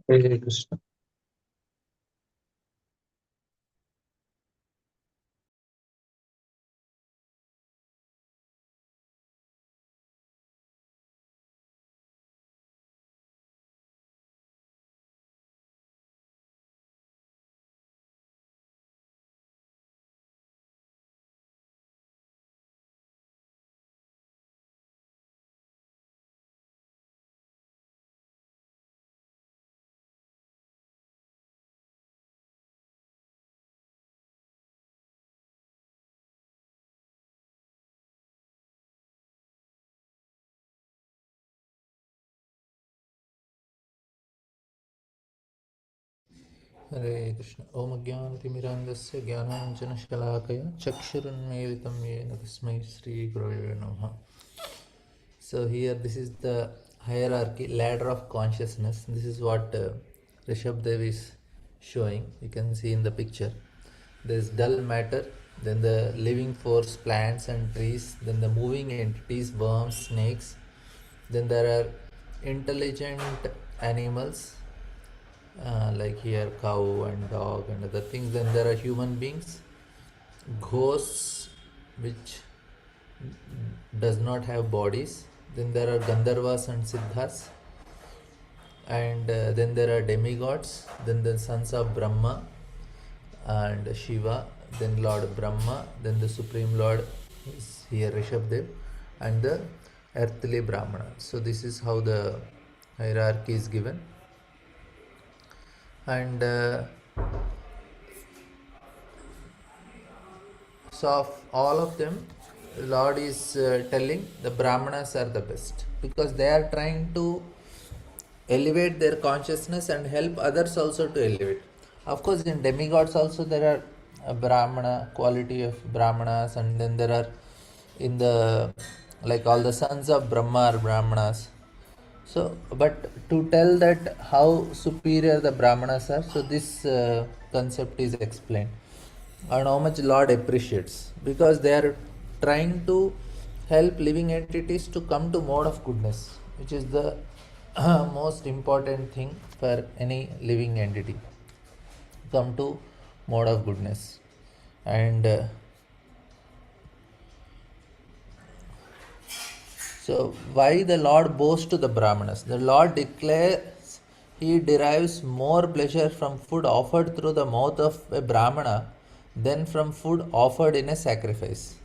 Hare Krishna. Hare Krishna. Om Jnanatimirandasya Jnananjana-shalakaya Chakshurunmilitam Yena Tasmai Shri Gurave Namaha. So here this is the hierarchy, ladder of consciousness. This is what Rishabh Dev is showing. You can see in the picture. There is dull matter, then the living force, plants and trees, then the moving entities, worms, snakes. Then there are intelligent animals, like here cow and dog and other things. Then there are human beings, ghosts which does not have bodies. Then there are gandharvas and siddhas, and then there are demigods, then the sons of Brahma and Shiva, then Lord Brahma, then the Supreme Lord is here Rishabdev, and the earthly Brahmana. So this is how the hierarchy is given. And so of all of them, Lord is telling the Brahmanas are the best, because they are trying to elevate their consciousness and help others also to elevate. Of course, in demigods also there are a Brahmana quality of Brahmanas, and then there are in the, like, all the sons of Brahma are Brahmanas. So, but to tell that how superior the Brahmanas are, so this concept is explained, and how much Lord appreciates, because they are trying to help living entities to come to mode of goodness, which is the most important thing for any living entity. Come to mode of goodness, and so, why the Lord boasts to the Brahmanas? The Lord declares he derives more pleasure from food offered through the mouth of a Brahmana than from food offered in a sacrifice.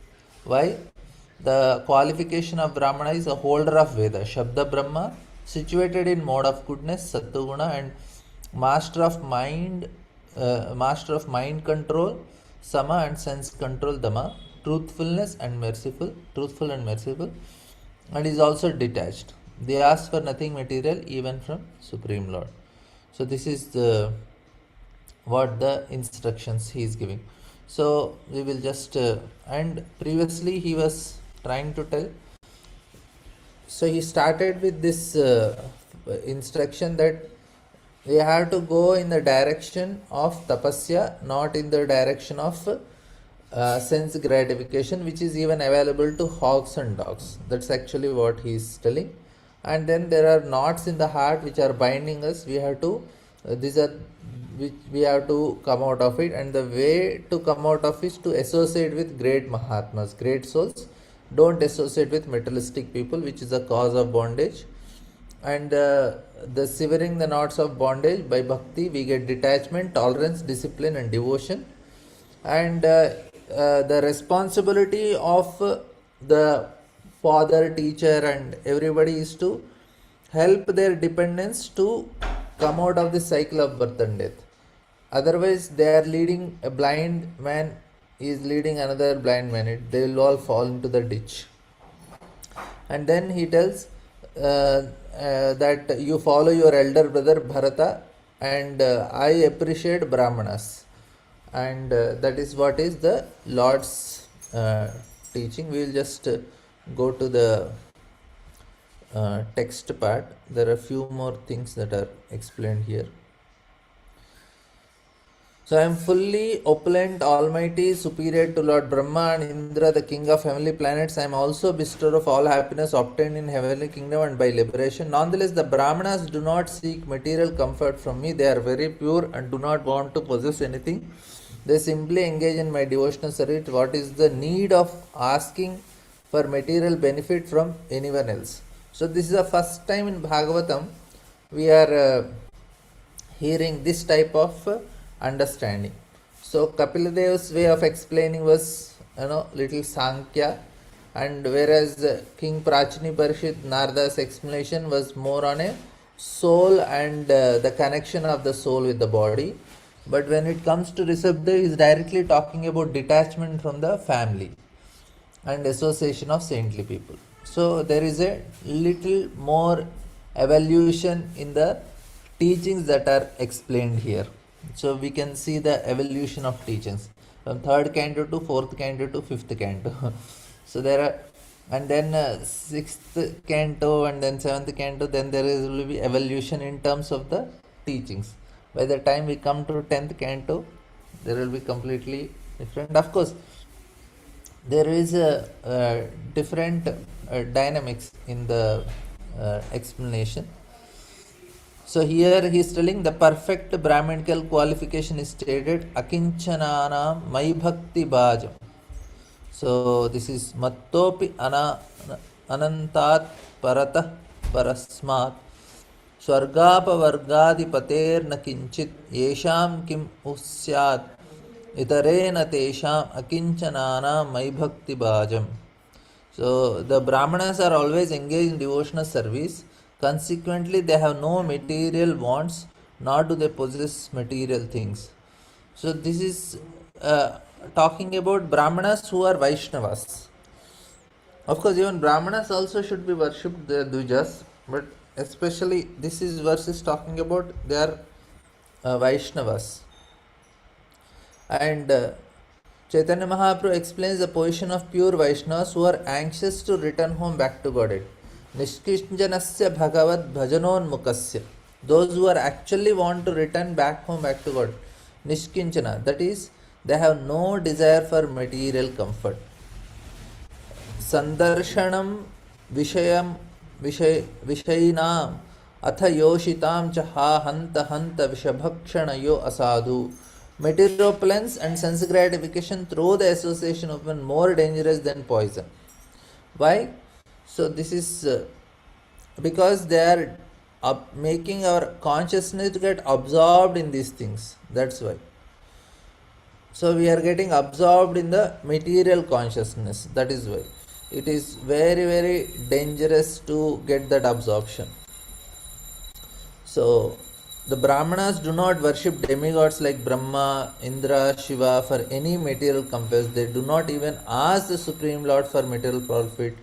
Why? The qualification of Brahmana is a holder of Veda, Shabda Brahma, situated in mode of goodness, Sattva, and master of mind, master of mind control, Sama, and sense control, Dama, truthful and merciful, and is also detached. They ask for nothing material even from Supreme Lord. So this is the what the instructions he is giving. So we will just and previously he was trying to tell. So he started with this instruction that we have to go in the direction of tapasya, not in the direction of sense gratification, which is even available to hogs and dogs. That's actually what he is telling. And then there are knots in the heart which are binding us. We have to, these are which we have to come out of it. And the way to come out of is to associate with great Mahatmas, great souls. Don't associate with materialistic people, which is the cause of bondage. And the severing the knots of bondage by bhakti, we get detachment, tolerance, discipline, and devotion. And the responsibility of the father, teacher, and everybody is to help their dependents to come out of the cycle of birth and death. Otherwise, they are leading a blind man is leading another blind man. They will all fall into the ditch. And then he tells that you follow your elder brother Bharata, and I appreciate Brahmanas, and that is what is the Lord's teaching. We will just go to the text part. There are a few more things that are explained here. So I am fully opulent, almighty, superior to Lord Brahma and Indra, the king of heavenly planets. I am also bestower of all happiness obtained in heavenly kingdom and by liberation. Nonetheless, the Brahmanas do not seek material comfort from me. They are very pure and do not want to possess anything. They simply engage in my devotional service. What is the need of asking for material benefit from anyone else? So this is the first time in Bhagavatam we are hearing this type of understanding. So Kapiladev's way of explaining was, little Sankhya, and whereas King Prachini Parishit Narada's explanation was more on a soul and the connection of the soul with the body. But when it comes to Rishabdev, he is directly talking about detachment from the family and association of saintly people. So there is a little more evolution in the teachings that are explained here. So we can see the evolution of teachings from third canto to fourth canto to fifth canto. So there are, and then sixth canto and then seventh canto, then there will be evolution in terms of the teachings. By the time we come to 10th canto, there will be completely different. Of course, there is a different dynamics in the explanation. So here he is telling the perfect Brahminical qualification is stated Akinchananam Mai Bhakti Bhajam. So this is Mattopi Anantat Paratah Parasmat Swargapavargadipater Nakinchit Yesham Kim Usyat Itarena Tesham Akinchanana Mai Bhakti Bhajam. So the Brahmanas are always engaged in devotional service. Consequently, they have no material wants, nor do they possess material things. So this is talking about Brahmanas who are Vaishnavas. Of course, even Brahmanas also should be worshipped, the Dujas, but especially this is verse is talking about they are Vaishnavas. And Chaitanya Mahaprabhu explains the position of pure Vaishnavas who are anxious to return home back to Godhead. Nishkinjanasya Bhagavad Bhajanon Mukasya. Those who are actually want to return back home back to God. Nishkinchana, that is, they have no desire for material comfort. Sandarshanam Vishayinam Atha Yoshitam Chaha Hanta Hanta Vishabhakshanayo Asadu. Material opulence and sense gratification through the association of one more dangerous than poison. Why? So this is because they are making our consciousness to get absorbed in these things. That's why. So we are getting absorbed in the material consciousness. That is why. It is very, very dangerous to get that absorption. So the Brahmanas do not worship demigods like Brahma, Indra, Shiva for any material comforts. They do not even ask the Supreme Lord for material profit.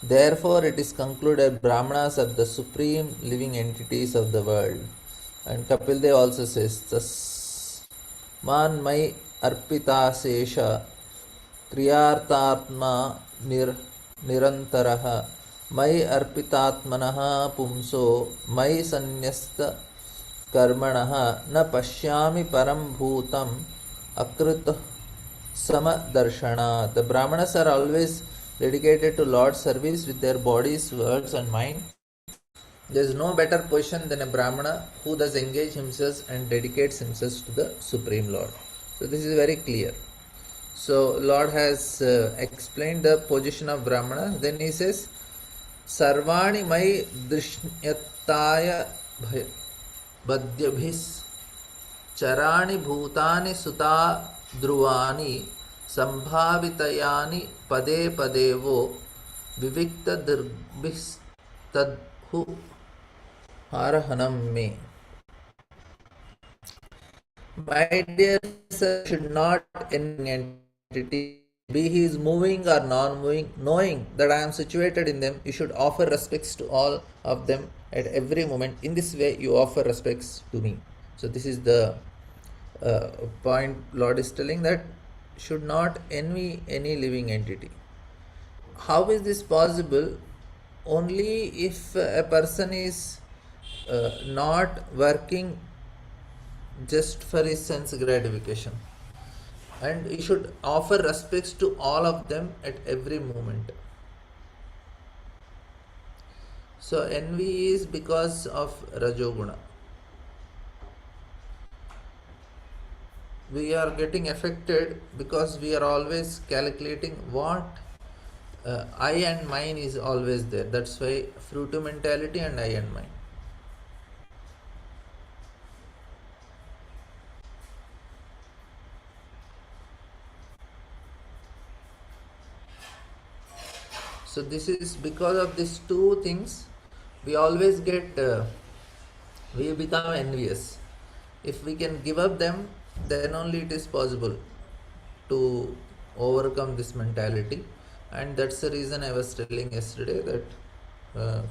Therefore, it is concluded Brahmanas are the supreme living entities of the world. And Kapil Dev also says, Man mai arpita sesha kriyartatma nirantaraha mai arpitatmanaha pumso mai sanyasta karmanaha na pashyami param bhutam akrita samadarshana. The Brahmanas are always dedicated to Lord's service with their bodies, words and mind. There is no better position than a Brahmana who does engage himself and dedicates himself to the Supreme Lord. So this is very clear. So Lord has explained the position of Brahmana. Then he says, Sarvani mai drishnyattaya Badhyabhis Charani Bhutani Suta Druvani Sambhavitayani Pade Padevo Vivikta Dirbhis Tadhu Harahanam Me. My dear sir, should not any entity be he is moving or non-moving, knowing that I am situated in them, you should offer respects to all of them at every moment. In this way, you offer respects to me. So this is the point Lord is telling, that should not envy any living entity. How is this possible? Only if a person is not working just for his sense gratification. And he should offer respects to all of them at every moment. So envy is because of Rajoguna. We are getting affected because we are always calculating what I and mine is always there. That's why fruitive mentality and I and mine. So this is because of these two things we always we become envious. If we can give up them, then only it is possible to overcome this mentality. And that's the reason I was telling yesterday that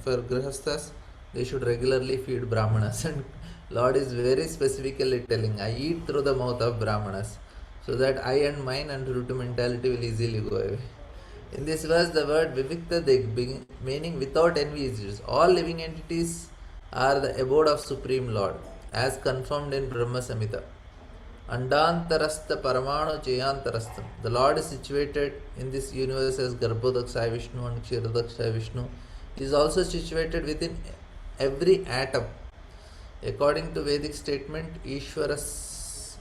for grihasthas they should regularly feed brahmanas, and Lord is very specifically telling, I eat through the mouth of brahmanas, so that I and mine and fruitive mentality will easily go away. In this verse, the word vivikta dig, meaning without envy, is used. All living entities are the abode of Supreme Lord, as confirmed in Brahma Samhita. Andantarastha Paramanu Chayantarastham. The Lord is situated in this universe as Garbhodakshaya Vishnu and Kshirodakshaya Vishnu. He is also situated within every atom. According to Vedic statement, Ishvaras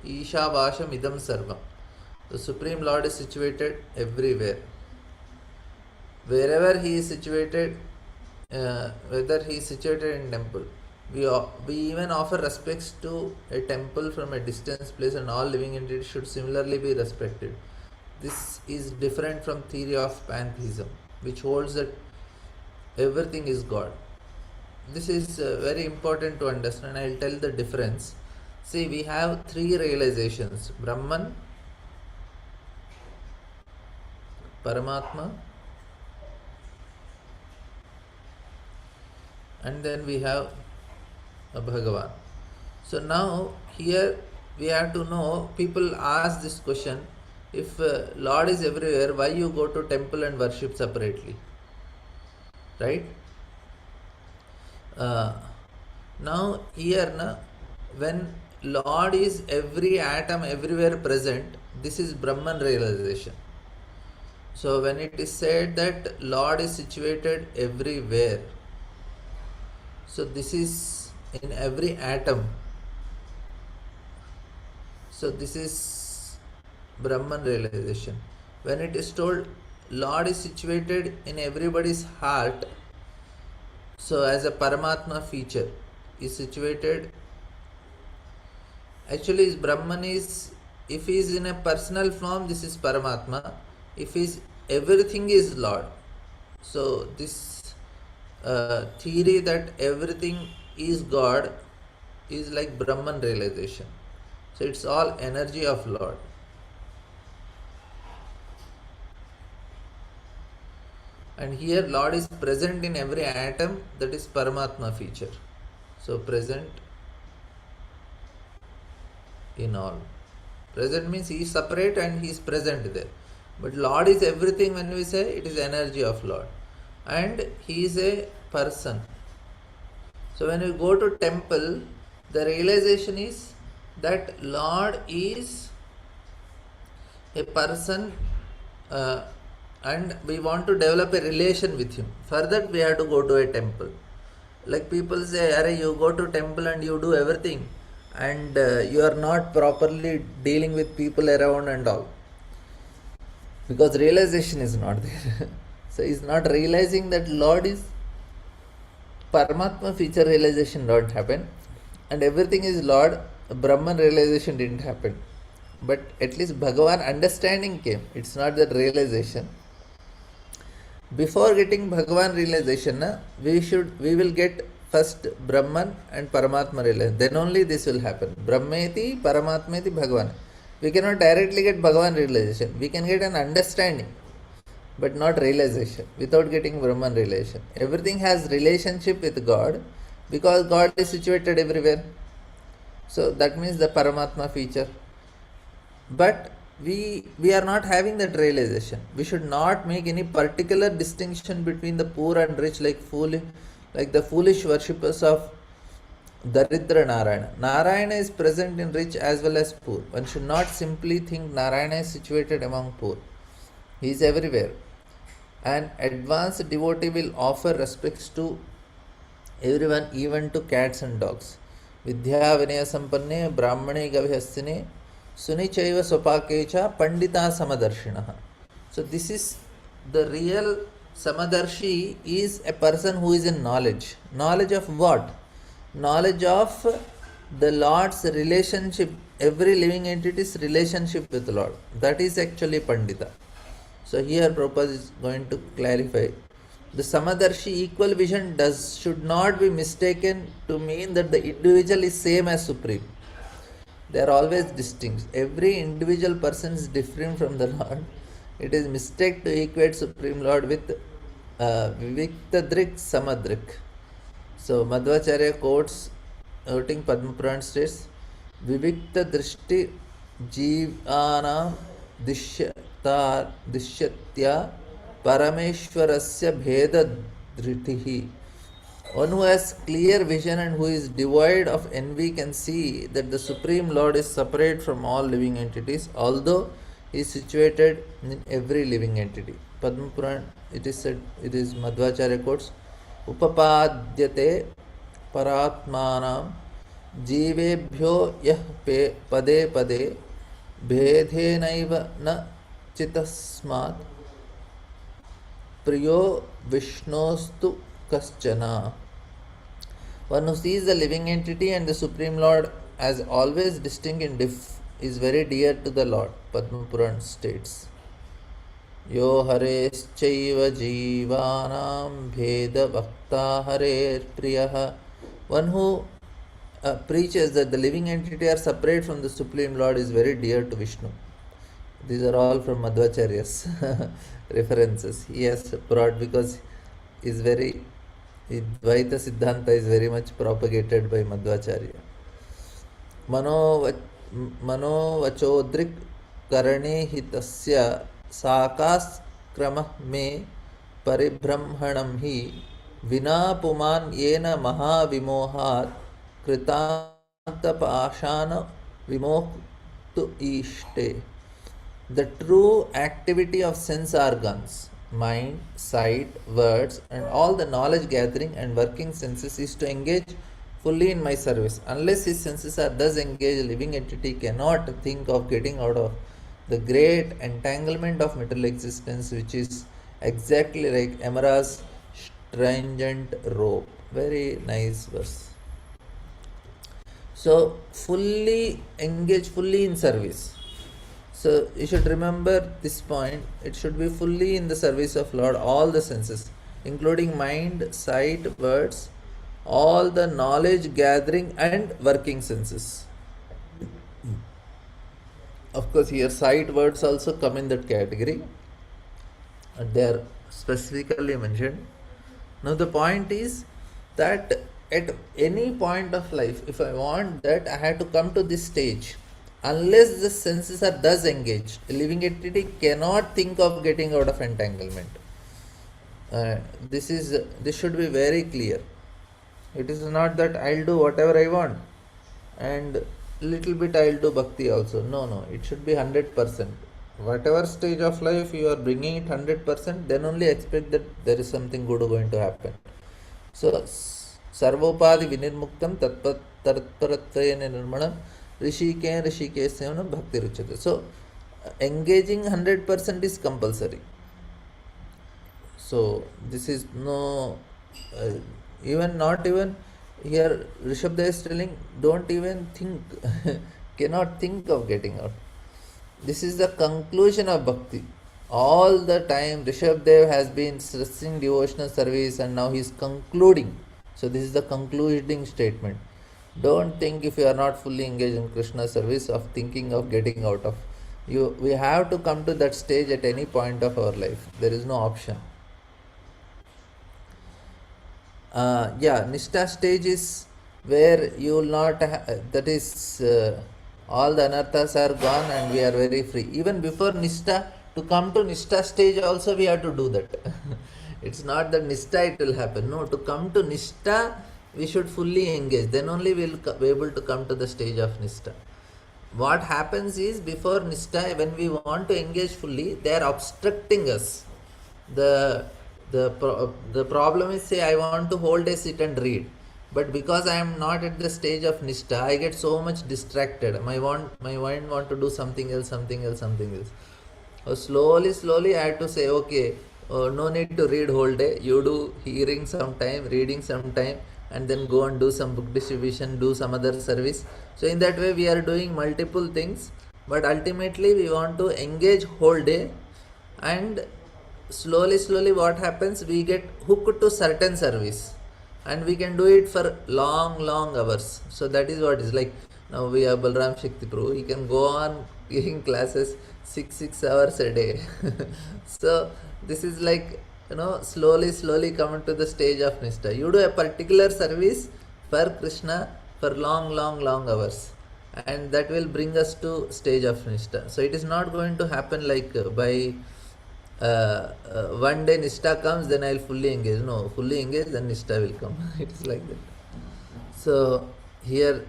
Ishavasham Idam Sarvam. The Supreme Lord is situated everywhere. Wherever he is situated, whether he is situated in temple, we even offer respects to a temple from a distance place, and all living entities should similarly be respected. This is different from theory of pantheism, which holds that everything is God. This is very important to understand. I will tell the difference. See, we have three realizations: Brahman, Paramatma, and then we have Bhagavan. So now here we have to know, people ask this question, if Lord is everywhere, why you go to temple and worship separately? Right? Now here, when Lord is every atom everywhere present, this is Brahman realization. So when it is said that Lord is situated everywhere, so this is in every atom. So this is Brahman realization. When it is told Lord is situated in everybody's heart, so as a Paramatma feature is situated, actually is Brahman is, if he is in a personal form, this is Paramatma. If is everything is Lord, so this theory that everything is God is like Brahman realization. So it's all energy of Lord. And here Lord is present in every atom, that is Paramatma feature. So present in all. Present means he is separate and he is present there. But Lord is everything. When we say, it is energy of Lord. And he is a person. So when we go to temple, the realization is that Lord is a person, and we want to develop a relation with him. For that we have to go to a temple. Like people say, Arey, you go to temple and you do everything, and you are not properly dealing with people around and all, because realization is not there. So he is not realizing that Lord is Paramatma feature, realization don't happen, and everything is Lord. Brahman realization didn't happen, but at least Bhagavan understanding came. It's not that realization. Before getting Bhagavan realization, we will get first Brahman and Paramatma realization. Then only this will happen. Brahmeti, Paramatmeti, Bhagavan. We cannot directly get Bhagavan realization. We can get an understanding, but not realization without getting Brahman realization. Everything has relationship with God because God is situated everywhere. So that means the Paramatma feature. But we are not having that realization. We should not make any particular distinction between the poor and rich, like the foolish worshippers of Daridra Narayana. Narayana is present in rich as well as poor. One should not simply think Narayana is situated among poor. He is everywhere. An advanced devotee will offer respects to everyone, even to cats and dogs. Vidya Vinaya Sampanne Brahmane Gavihastine Sunichaiva Sopakecha Pandita Samadarshinaha. So this is the real Samadarshi is a person who is in knowledge. Knowledge of what? Knowledge of the Lord's relationship, every living entity's relationship with the Lord. That is actually Pandita. So here Prabhupada is going to clarify. The Samadarshi equal vision should not be mistaken to mean that the individual is same as Supreme. They are always distinct. Every individual person is different from the Lord. It is mistake to equate Supreme Lord with Viviktadrik Samadrik. So Madhvacharya quoting Padma Puran states, Vivikta Drishti Jivana Dishyatya Parameshwarasya Bheda Dhritihi. One who has clear vision and who is devoid of envy can see that the Supreme Lord is separate from all living entities, although he is situated in every living entity. Padma Puran, it is said, it is Madhvacharya quotes, Upapadyate Paratmanam Jivebhyo Yah Pade Pade Bhedhenaiva Na Chitasmat Priyo Vishnostu Kaschana. One who sees the living entity and the Supreme Lord as always distinct in is very dear to the Lord. Padma Puran states, Yo hareschaiva jivanam bheda bhakta harer priyaha. One who preaches that the living entity are separate from the Supreme Lord is very dear to Vishnu. These are all from Madhvacharya's references. He has brought because is very Dvaita Siddhanta is very much propagated by Madhvacharya. Manovachodrik karane hitasya sakas kramah me paribramhanam hi vina puman yena maha vimohat kritanta pashana vimoktu ishte. The true activity of sense organs, mind, sight, words, and all the knowledge gathering and working senses is to engage fully in my service. Unless his senses are thus engaged, a living entity cannot think of getting out of the great entanglement of material existence, which is exactly like Amara's stringent rope. Very nice verse. So, fully engage, fully in service. So you should remember this point. It should be fully in the service of Lord, all the senses, including mind, sight, words, all the knowledge gathering and working senses. Of course, here sight, words also come in that category. They are specifically mentioned. Now the point is that at any point of life, if I want that, I have to come to this stage. Unless the senses are thus engaged, a living entity cannot think of getting out of entanglement. This should be very clear. It is not that I'll do whatever I want and little bit I'll do bhakti also. No, it should be 100%. Whatever stage of life you are bringing it 100%, then only expect that there is something good going to happen. So, sarvopadi vinirmuktam tatparatvayena nirmanam Rishikesena Bhakti Ruchate. So, engaging 100% is compulsory. So, this is no, not even here, Rishabdev is telling, don't even think, cannot think of getting out. This is the conclusion of Bhakti. All the time, Rishabdev has been stressing devotional service and now he is concluding. So, this is the concluding statement. Don't think if you are not fully engaged in Krishna service of thinking of getting out of. We have to come to that stage at any point of our life. There is no option. Nishtha stage is where you will not, that is, all the anarthas are gone and we are very free. Even before Nishtha, to come to Nishtha stage also we have to do that. It's not that Nishtha it will happen. No, to come to Nishtha, we should fully engage. Then only we will be able to come to the stage of Nishta. What happens is, before Nishta, when we want to engage fully, they are obstructing us. The problem is, say I want to hold a sit and read, but because I am not at the stage of Nishta, I get so much distracted. My mind want to do something else, something else, something else. Slowly, I had to say, okay, no need to read whole day. You do hearing sometime, reading sometime, and then go and do some book distribution, do some other service. So in that way, we are doing multiple things, but ultimately we want to engage whole day, and slowly, what happens? We get hooked to certain service, and we can do it for long hours. So that is what is like. Now we have Balram Shakti Prabhu. He can go on giving classes 6 hours a day. So this is like, slowly coming to the stage of Nishta. You do a particular service for Krishna for long hours, and that will bring us to stage of Nishta. So it is not going to happen like by one day Nishta comes, then I'll fully engage. No, fully engage, then Nishta will come. It is like that. So here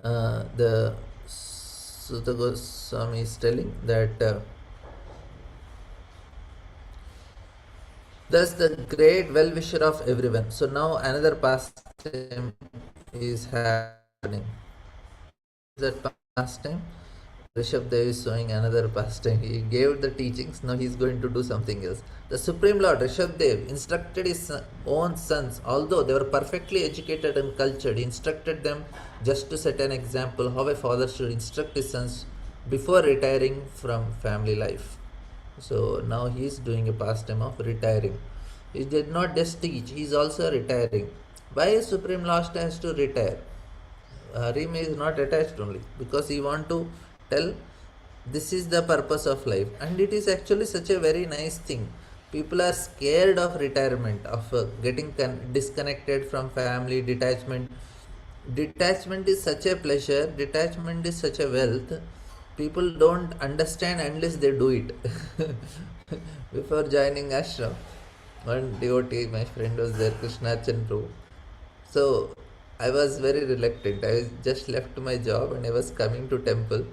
the Sutta Goswami is telling that thus the great well-wisher of everyone. So now another pastime is happening. That pastime, Rishabh Dev is showing another pastime. He gave the teachings, now he is going to do something else. The Supreme Lord Rishabh Dev instructed his own sons, although they were perfectly educated and cultured. He instructed them just to set an example how a father should instruct his sons before retiring from family life. So now he is doing a pastime of retiring. He did not just teach, he is also retiring. Why Supreme Lord has to retire? Harim is not attached only because he want to tell this is the purpose of life, and it is actually such a very nice thing. People are scared of retirement, of getting disconnected from family. Detachment is such a pleasure, detachment is such a wealth. People don't understand unless they do it. Before joining ashram, one devotee, my friend was there, Krishna Chandru. So I was very reluctant. I just left my job and I was coming to temple.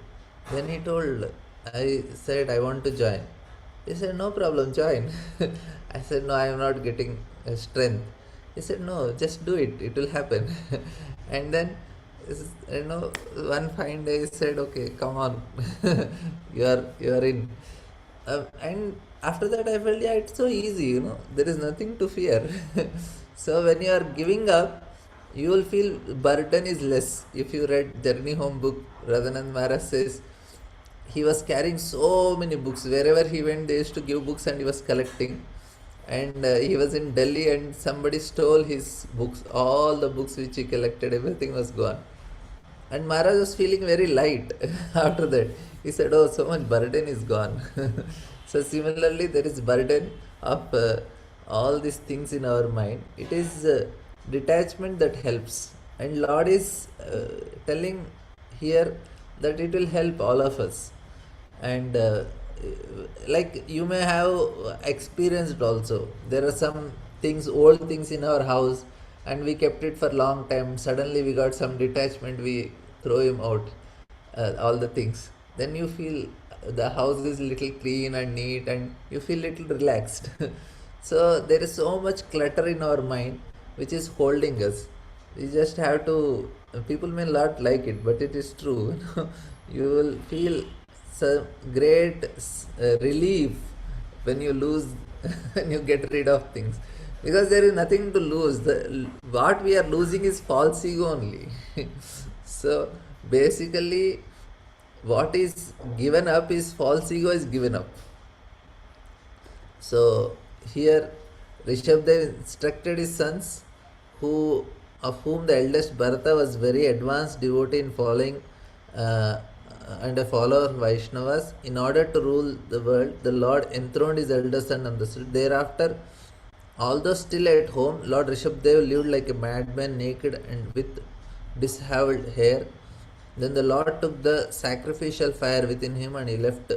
Then he told, I said, I want to join. He said, no problem, join. I said, no, I am not getting strength. He said, no, just do it, it will happen. And then, one fine day he said, okay, come on, you are in. And after that I felt, yeah, it's so easy, there is nothing to fear. So when you are giving up, you will feel burden is less. If you read Journey Home book, Radhanand Maharaj says he was carrying so many books. Wherever he went, they used to give books and he was collecting. And he was in Delhi and somebody stole his books. All the books which he collected, everything was gone. And Maharaj was feeling very light after that. He said, oh, so much burden is gone. So similarly, there is burden of all these things in our mind. It is detachment that helps. And Lord is telling here that it will help all of us. And like you may have experienced also, there are some things, old things in our house, and we kept it for long time. Suddenly we got some detachment, we throw him out, all the things. Then you feel the house is little clean and neat and you feel little relaxed. So there is so much clutter in our mind which is holding us. We just have to, people may not like it, but it is true. You will feel some great relief when you lose, when you get rid of things, because there is nothing to lose. What we are losing is false ego only. So basically, what is given up is false ego is given up. So here Rishabdev instructed his sons, of whom the eldest Bharata was very advanced devotee in following and a follower of Vaishnavas. In order to rule the world, the Lord enthroned his elder son on the throne. Thereafter, although still at home, Lord Rishabdev lived like a madman, naked and with disheveled hair. Then the Lord took the sacrificial fire within him and he left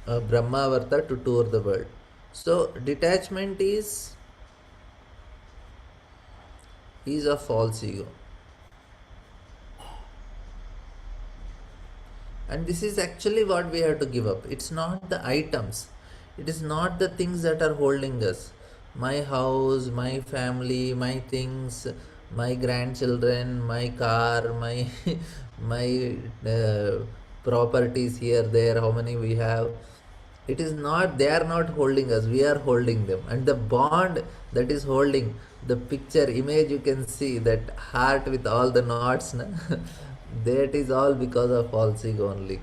Brahmavarta to tour the world. So detachment is He is a false ego. And this is actually what we have to give up. It's not the items, it is not the things that are holding us. My house, my family, my things, my grandchildren, my car, my my properties here, there, how many we have. It is not, they are not holding us, we are holding them. And the bond that is holding, the picture image you can see, that heart with all the knots, na? That is all because of false ego only.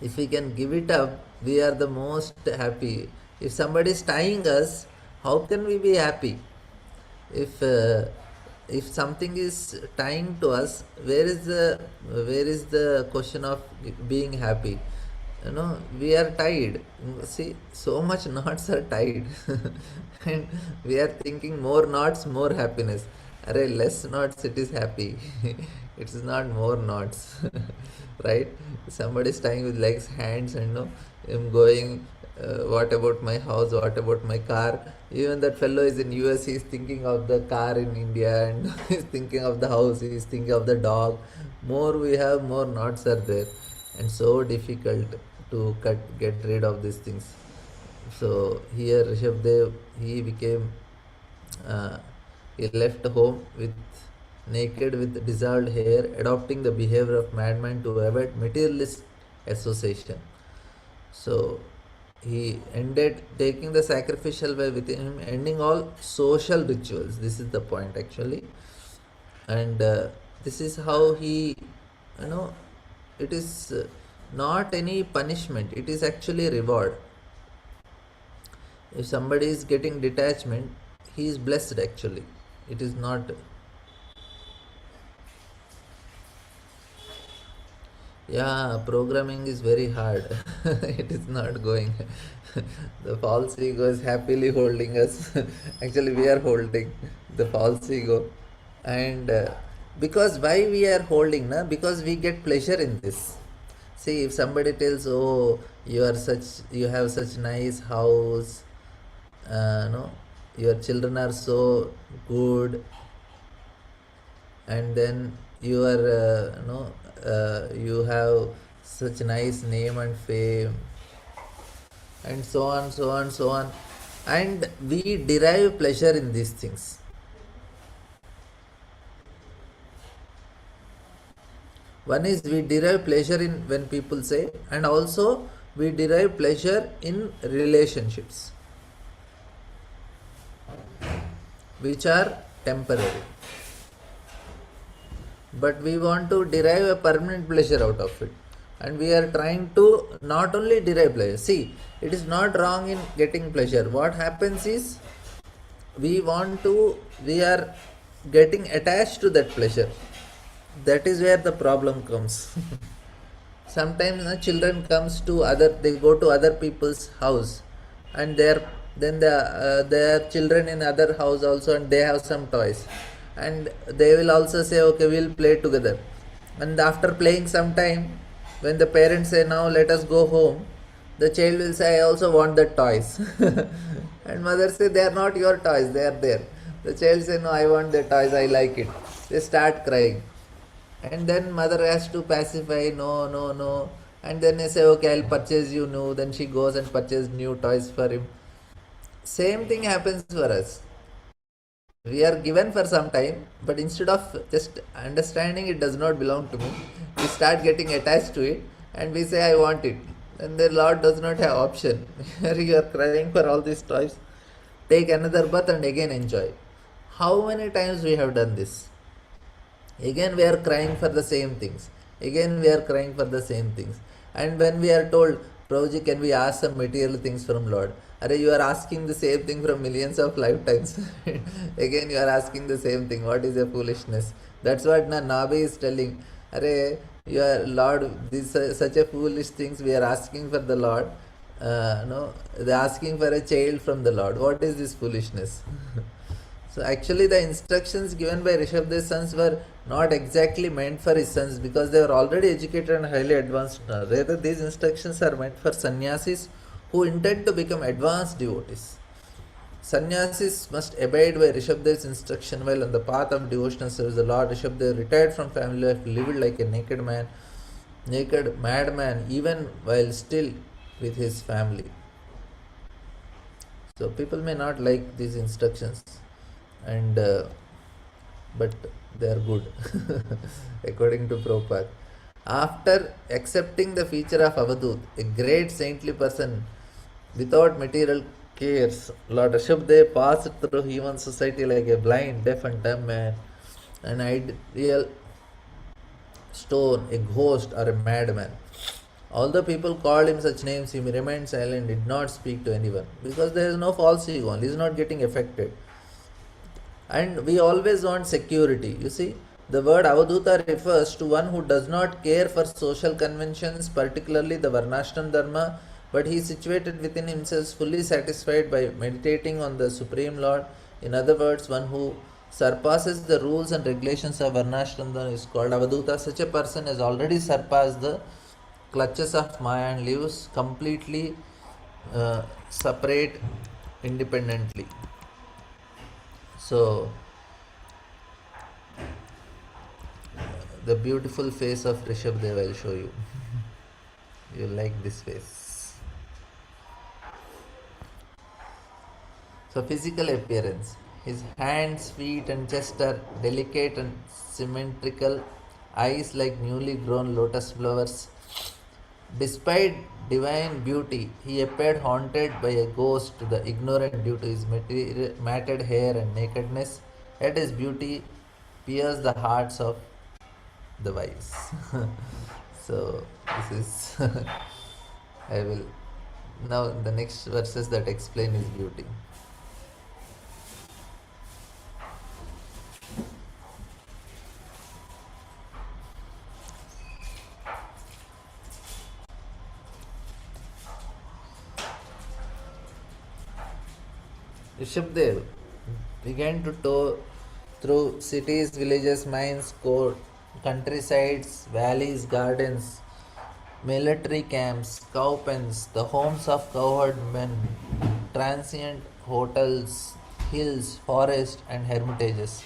If we can give it up, we are the most happy. If somebody is tying us, how can we be happy? If something is tying to us, where is the question of being happy? We are tied. See, so much knots are tied. And we are thinking more knots, more happiness. Array, less knots, it is happy. It is not more knots. Right? Somebody is tying with legs, hands, and I'm going, what about my house, what about my car? Even that fellow is in US, he's thinking of the car in India, and he's thinking of the house, he's thinking of the dog. More we have, more knots are there, and so difficult to get rid of these things. So here Rishabdev, he became, he left home with naked with dissolved hair, adopting the behavior of madman to avoid materialist association. So he ended taking the sacrificial way within him, ending all social rituals. This is the point actually, and this is how he, you know, it is not any punishment. It is actually reward. If somebody is getting detachment, he is blessed actually. It is not. Yeah, programming is very hard. It is not going. The false ego is happily holding us. Actually, we are holding the false ego. And because why we are holding, na? Because we get pleasure in this. See, if somebody tells, "Oh, you have such nice house, no, your children are so good, and then you are, you have such nice name and fame," and so on, so on, so on, and we derive pleasure in these things. One is we derive pleasure in when people say, and also we derive pleasure in relationships, which are temporary. But we want to derive a permanent pleasure out of it. And we are trying to not only derive pleasure. See, it is not wrong in getting pleasure. What happens is, we are getting attached to that pleasure. That is where the problem comes. Sometimes children they go to other people's house, and there are children in other house also, and they have some toys, and they will also say, okay, we'll play together. And after playing some time, when the parents say, now let us go home, the child will say, I also want the toys. And mother say, they are not your toys, they are there. The child say, no, I want the toys, I like it. They start crying. And then mother has to pacify, no, no, no. And then they say, okay, I'll purchase you new. Then she goes and purchases new toys for him. Same thing happens for us. We are given for some time, but instead of just understanding it does not belong to me, we start getting attached to it, and we say, I want it. And the Lord does not have option. You are crying for all these toys. Take another bath and again enjoy. How many times we have done this? Again we are crying for the same things. Again we are crying for the same things. And when we are told, Prabhuji, can we ask some material things from Lord? Array, you are asking the same thing from millions of lifetimes. Again you are asking the same thing. What is a foolishness? That's what Nabi is telling. Array, you are Lord, these are such a foolish things we are asking for the Lord. No, they are asking for a child from the Lord. What is this foolishness? So actually the instructions given by Rishabdev's sons were not exactly meant for his sons, because they were already educated and highly advanced. Rather, these instructions are meant for sannyasis who intend to become advanced devotees. Sannyasis must abide by Rishabdev's instruction while on the path of devotional service. The Lord Rishabdev retired from family life, lived like a naked madman, even while still with his family. So people may not like these instructions, and but they are good, according to Prabhupada. After accepting the feature of Avadut, a great saintly person without material cares, Lord Rishabdev passed through human society like a blind, deaf, and dumb man, an ideal stone, a ghost, or a madman. Although people called him such names, he remained silent, did not speak to anyone because there is no false ego, he is not getting affected. And we always want security. You see, the word Avadhuta refers to one who does not care for social conventions, particularly the Varnashram Dharma, but he is situated within himself, fully satisfied by meditating on the Supreme Lord. In other words, one who surpasses the rules and regulations of Varnashram Dharma is called Avadhuta. Such a person has already surpassed the clutches of Maya and lives completely separate independently. So, the beautiful face of Rishabdev I will show you. You like this face. So, physical appearance. His hands, feet, and chest are delicate and symmetrical, eyes like newly grown lotus flowers. Despite divine beauty, he appeared haunted by a ghost to the ignorant due to his matted hair and nakedness. Yet his beauty pierced the hearts of the wise. So this is I will now the next verses that explain his beauty. Rishabdev began to tour through cities, villages, mines, countrysides, valleys, gardens, military camps, cow pens, the homes of cowherd men, transient hotels, hills, forests, and hermitages.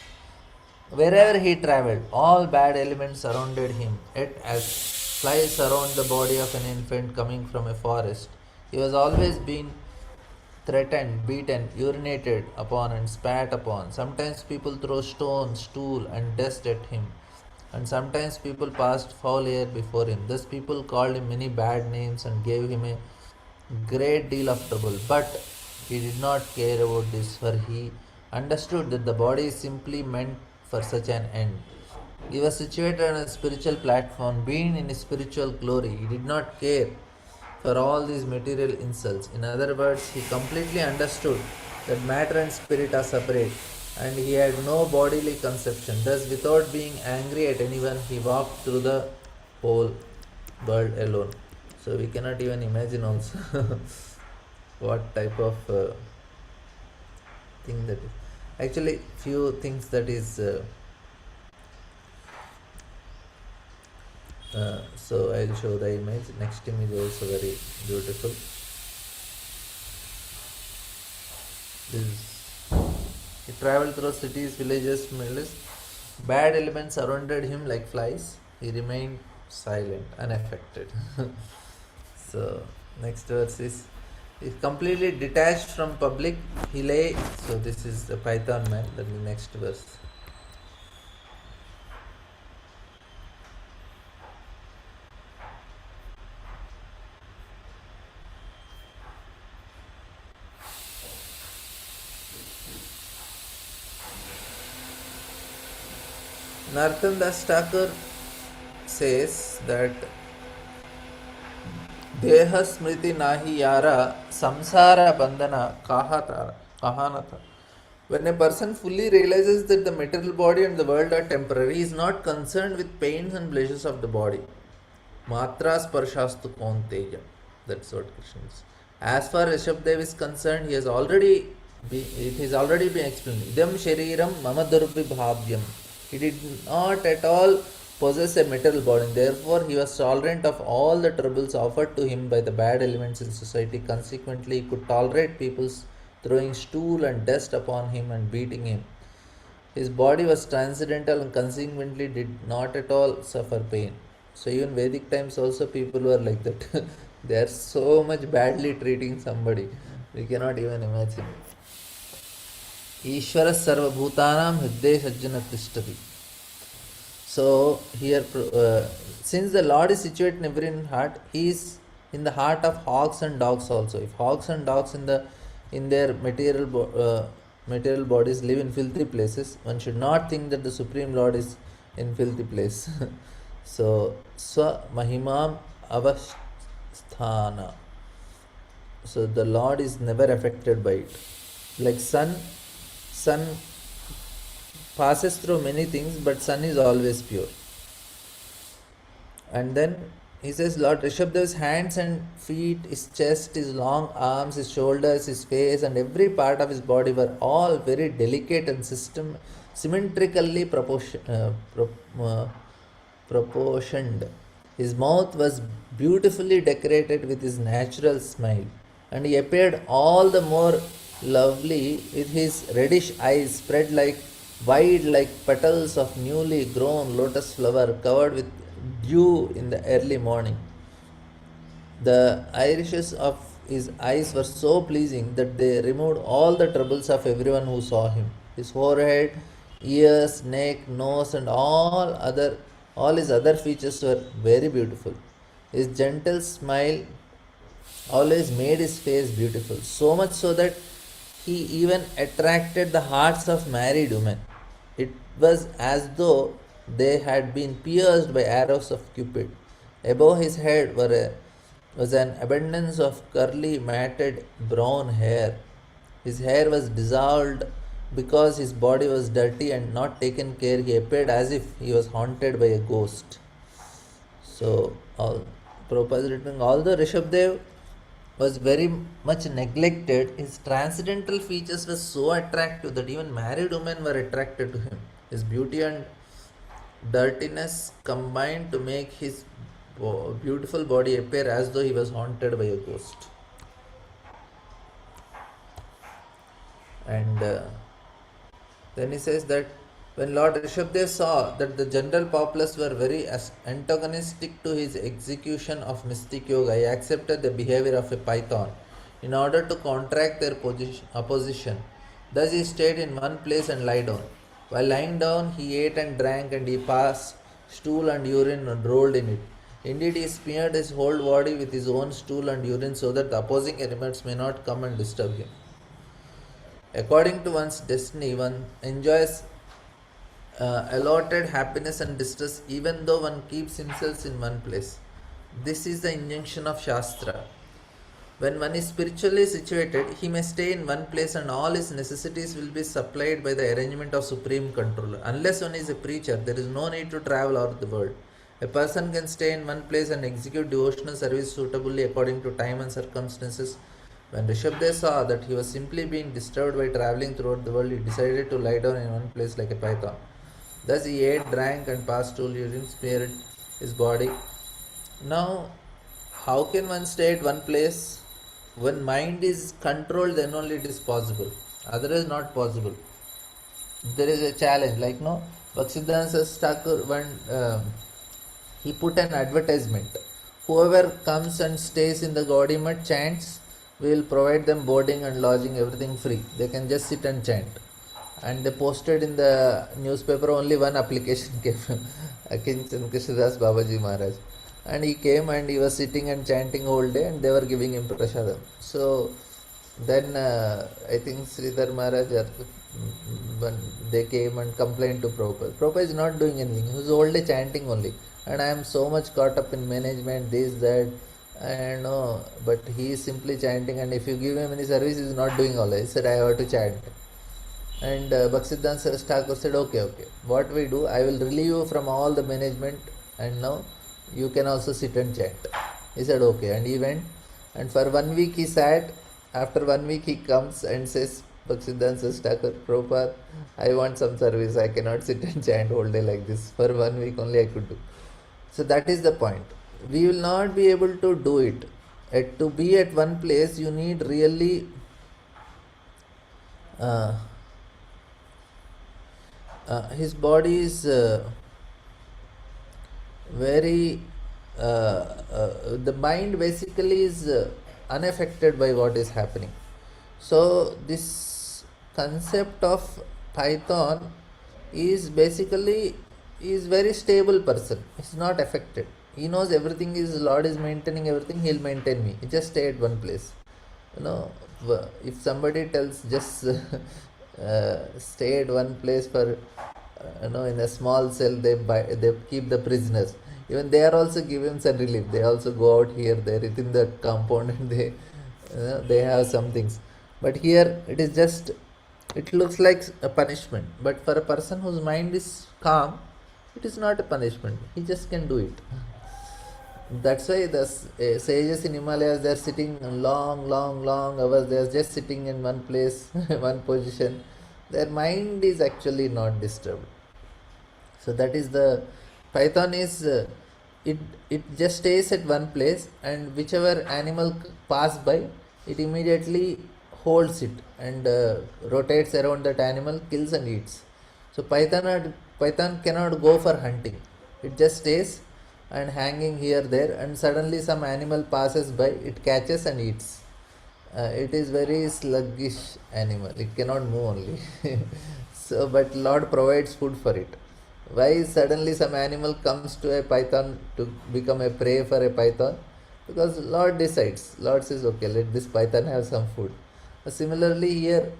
Wherever he travelled, all bad elements surrounded him, yet as flies surround the body of an infant coming from a forest, he was always being threatened, beaten, urinated upon, and spat upon. Sometimes people throw stones, stool, and dust at him, and sometimes people passed foul air before him. Thus, people called him many bad names and gave him a great deal of trouble. But he did not care about this, for he understood that the body is simply meant for such an end. He was situated on a spiritual platform, being in his spiritual glory. He did not care for all these material insults. In other words, he completely understood that matter and spirit are separate, and he had no bodily conception. Thus, without being angry at anyone, he walked through the whole world alone. So, we cannot even imagine also what type of thing that is. Actually, few things that is. So I'll show the image. Next image is also very beautiful. He traveled through cities, villages, villages. Bad elements surrounded him like flies. He remained silent, unaffected. So next verse is completely detached from public. He lay. So this is the Python man. Then the next verse. Narottam Das Thakur says that Deha Smriti Nahi Yara Samsara Bandhana Kahanata. When a person fully realizes that the material body and the world are temporary, he is not concerned with pains and pleasures of the body. Matra Sparshastu Konteya. That's what Krishna is. As far as Rishabdev is concerned, it has already been explained. Idam Shariram Mama Durbi Bhavyam. He did not at all possess a material body. Therefore, he was tolerant of all the troubles offered to him by the bad elements in society. Consequently, he could tolerate people throwing stool and dust upon him and beating him. His body was transcendental and consequently did not at all suffer pain. So even Vedic times also people were like that. They are so much badly treating somebody. We cannot even imagine. Ishvara sarva bhutanam hridde sajjana tishtati. So here, since the Lord is situated in every heart, He is in the heart of hogs and dogs also. If hogs and dogs in their material bodies live in filthy places, one should not think that the Supreme Lord is in filthy place. So swa mahimam avasthana. So the Lord is never affected by it. Like sun passes through many things, but sun is always pure. And then he says, Lord Rishabdev's hands and feet, his chest, his long arms, his shoulders, his face, and every part of his body were all very delicate and symmetrically proportioned. His mouth was beautifully decorated with his natural smile, and he appeared all the more lovely with his reddish eyes spread wide like petals of newly grown lotus flower covered with dew in the early morning. The irises of his eyes were so pleasing that they removed all the troubles of everyone who saw him. His forehead, ears, neck, nose, and all his other features were very beautiful. His gentle smile always made his face beautiful, so much so that he even attracted the hearts of married women. It was as though they had been pierced by arrows of Cupid. Above his head was an abundance of curly, matted brown hair. His hair was dissolved because his body was dirty and not taken care. He appeared as if he was haunted by a ghost. So, Prabhupada is written, although Rishabdev was very much neglected, his transcendental features were so attractive that even married women were attracted to him. His beauty and dirtiness combined to make his beautiful body appear as though he was haunted by a ghost. And then he says that when Lord Rishabdev saw that the general populace were very antagonistic to his execution of mystic yoga, he accepted the behavior of a python in order to counteract their opposition. Thus he stayed in one place and lay down. While lying down, he ate and drank, and he passed stool and urine and rolled in it. Indeed, he smeared his whole body with his own stool and urine so that the opposing elements may not come and disturb him. According to one's destiny, one enjoys allotted happiness and distress even though one keeps himself in one place. This is the injunction of Shastra. When one is spiritually situated, he may stay in one place and all his necessities will be supplied by the arrangement of Supreme Controller. Unless one is a preacher, there is no need to travel over the world. A person can stay in one place and execute devotional service suitably according to time and circumstances. When Rishabdev saw that he was simply being disturbed by traveling throughout the world, he decided to lie down in one place like a python. Thus he ate, drank, and passed stool, urine, smeared his body. Now, how can one stay at one place? When mind is controlled, then only it is possible. Otherwise, not possible. There is a challenge. Like no, Bhaktisiddhanta Thakur, when he put an advertisement, whoever comes and stays in the Gaudiya Math chants, we will provide them boarding and lodging, everything free. They can just sit and chant. And they posted in the newspaper, only one application came, Akinchan Krishnadas Babaji Maharaj. And he came and he was sitting and chanting whole day, and they were giving him prasadam. So then I think Sridhar Maharaj, when they came and complained to Prabhupada. Prabhupada is not doing anything. He was whole day chanting only. And I am so much caught up in management, this, that. I know, but he is simply chanting, and if you give him any service, he is not doing all that. He said, I have to chant. And Bhaktisiddhanta Thakur said, okay, what we do, I will relieve you from all the management, and now you can also sit and chant. He said, okay, and he went, and for 1 week he sat. After 1 week he comes and says, Bhaktisiddhanta Thakur, Prabhupada, I want some service, I cannot sit and chant whole day like this. For 1 week only I could do. So that is the point. We will not be able to do it. To be at one place, you need really uh, his body is very the mind basically is unaffected by what is happening. So this concept of python is basically is very stable person. It's not affected. He knows everything is lord is maintaining everything, he'll maintain me. He just stay at one place. You know, if somebody tells just stay at one place for in a small cell, they keep the prisoners. Even they are also given some relief. They also go out here there within the compound and they have some things. But here it is just, it looks like a punishment. But for a person whose mind is calm, it is not a punishment. He just can do it. That's why the sages in Himalayas, they are sitting long hours. They are just sitting in one place, one position. Their mind is actually not disturbed. So that is the python is it it just stays at one place, and whichever animal pass by, it immediately holds it and rotates around that animal, kills and eats. So python cannot go for hunting. It just stays and hanging here there, and suddenly some animal passes by, it catches and eats. It is very sluggish animal. It cannot move only. So, but Lord provides food for it. Why suddenly some animal comes to a python to become a prey for a python? Because Lord decides. Lord says, okay, let this python have some food. Similarly, here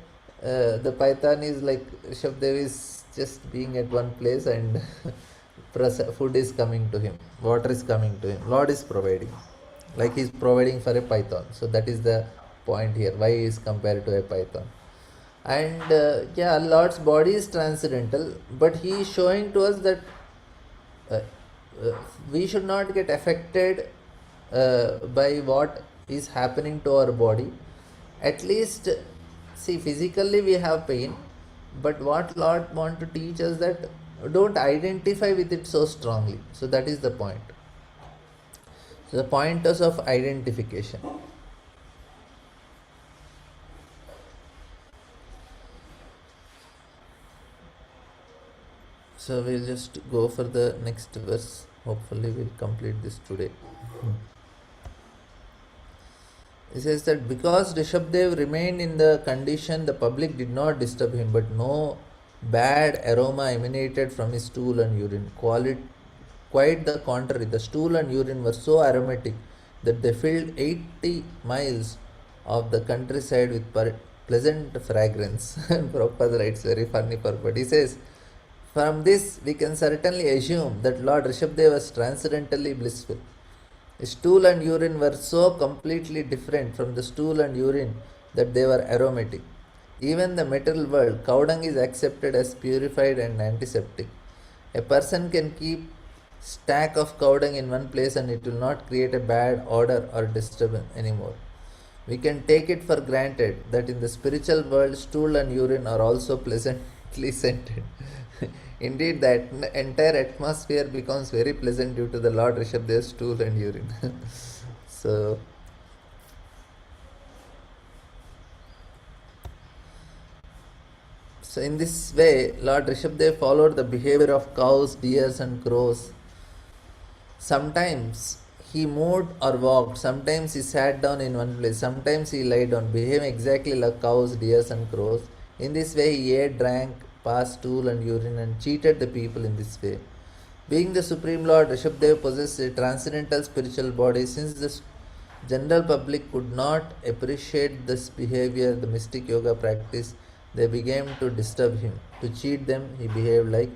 the python is like Rishabdev is just being at one place and food is coming to him, water is coming to him. Lord is providing, like he is providing for a python. So that is the point here. Why is compared to a python? And yeah, Lord's body is transcendental, but he is showing to us that uh, we should not get affected by what is happening to our body. At least, see, physically we have pain, but what Lord want to teach us that don't identify with it so strongly. So that is the point. So the pointers of identification. So we'll just go for the next verse. Hopefully we'll complete this today. It says that because Rishabdev remained in the condition, the public did not disturb him, but no bad aroma emanated from his stool and urine. Quite the contrary, the stool and urine were so aromatic that they filled 80 miles of the countryside with pleasant fragrance. And Prabhupada writes very funny purport. He says, from this we can certainly assume that Lord Rishabdev was transcendentally blissful. His stool and urine were so completely different from the stool and urine that they were aromatic. Even the material world, cow dung is accepted as purified and antiseptic. A person can keep stack of cow dung in one place and it will not create a bad odor or disturbance anymore. We can take it for granted that in the spiritual world, stool and urine are also pleasantly scented. Indeed, that entire atmosphere becomes very pleasant due to the Lord Rishabdev's stool and urine. So, in this way, Lord Rishabdev followed the behavior of cows, deers, and crows. Sometimes he moved or walked, sometimes he sat down in one place, sometimes he lay down, behaving exactly like cows, deers, and crows. In this way, he ate, drank, passed stool and urine, and cheated the people in this way. Being the Supreme Lord, Rishabdev possessed a transcendental spiritual body. Since the general public could not appreciate this behavior, the mystic yoga practice, they began to disturb him. To cheat them, he behaved like.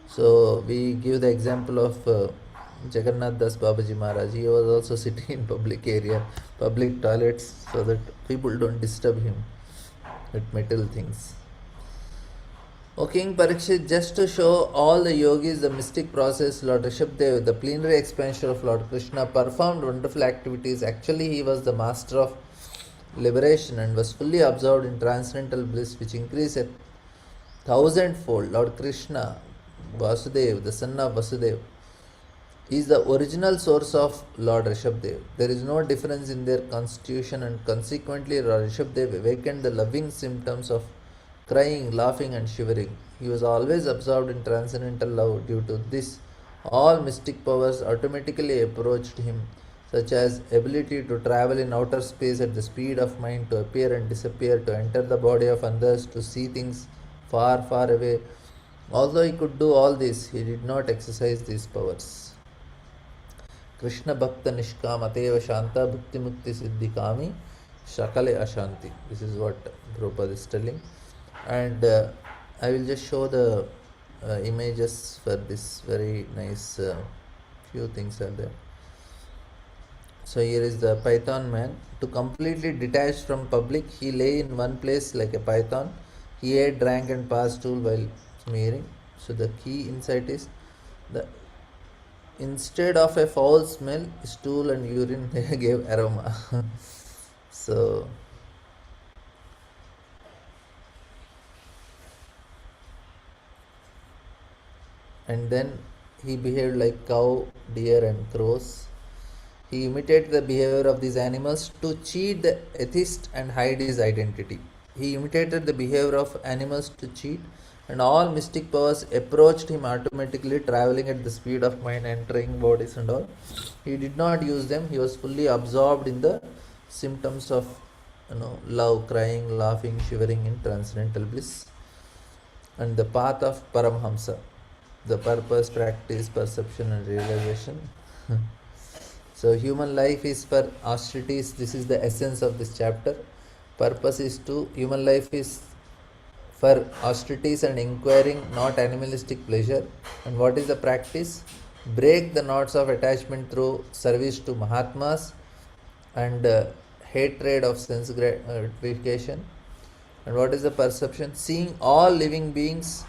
So we give the example of Jagannath Das Babaji Maharaj. He was also sitting in public area, public toilets, so that people don't disturb him with metal things. O King Parikshit, just to show all the yogis the mystic process, Lord Rishabdev, the plenary expansion of Lord Krishna, performed wonderful activities. Actually, he was the master of liberation and was fully absorbed in transcendental bliss, which increased a thousandfold. Lord Krishna, Vasudev, the son of Vasudev, is the original source of Lord Rishabdev. There is no difference in their constitution, and consequently Lord Rishabdev awakened the loving symptoms of crying, laughing, and shivering. He was always absorbed in transcendental love. Due to this, all mystic powers automatically approached him, such as ability to travel in outer space at the speed of mind, to appear and disappear, to enter the body of others, to see things far, far away. Although he could do all this, he did not exercise these powers. Krishna Bhakta Nishkam Ateva Shanta Bhakti Mukti Siddhi Kami Shakale Ashanti. This is what Prabhupada is telling. And I will just show the images for this very nice few things are there. So here is the python man. To completely detach from public, he lay in one place like a python. He ate, drank, and passed stool while smearing. So the key insight is the instead of a foul smell, stool and urine gave aroma. So and then he behaved like cow, deer, and crows. He imitated the behavior of these animals to cheat the atheist and hide his identity. He imitated the behavior of animals to cheat, and all mystic powers approached him automatically, traveling at the speed of mind, entering bodies and all. He did not use them. He was fully absorbed in the symptoms of love, crying, laughing, shivering in transcendental bliss, and the path of Paramhamsa, the purpose, practice, perception, and realization. So human life is for austerities. This is the essence of this chapter. Purpose is to human life is for austerities and inquiring, not animalistic pleasure. And what is the practice? Break the knots of attachment through service to Mahatmas and hatred of sense gratification. And what is the perception? Seeing all living beings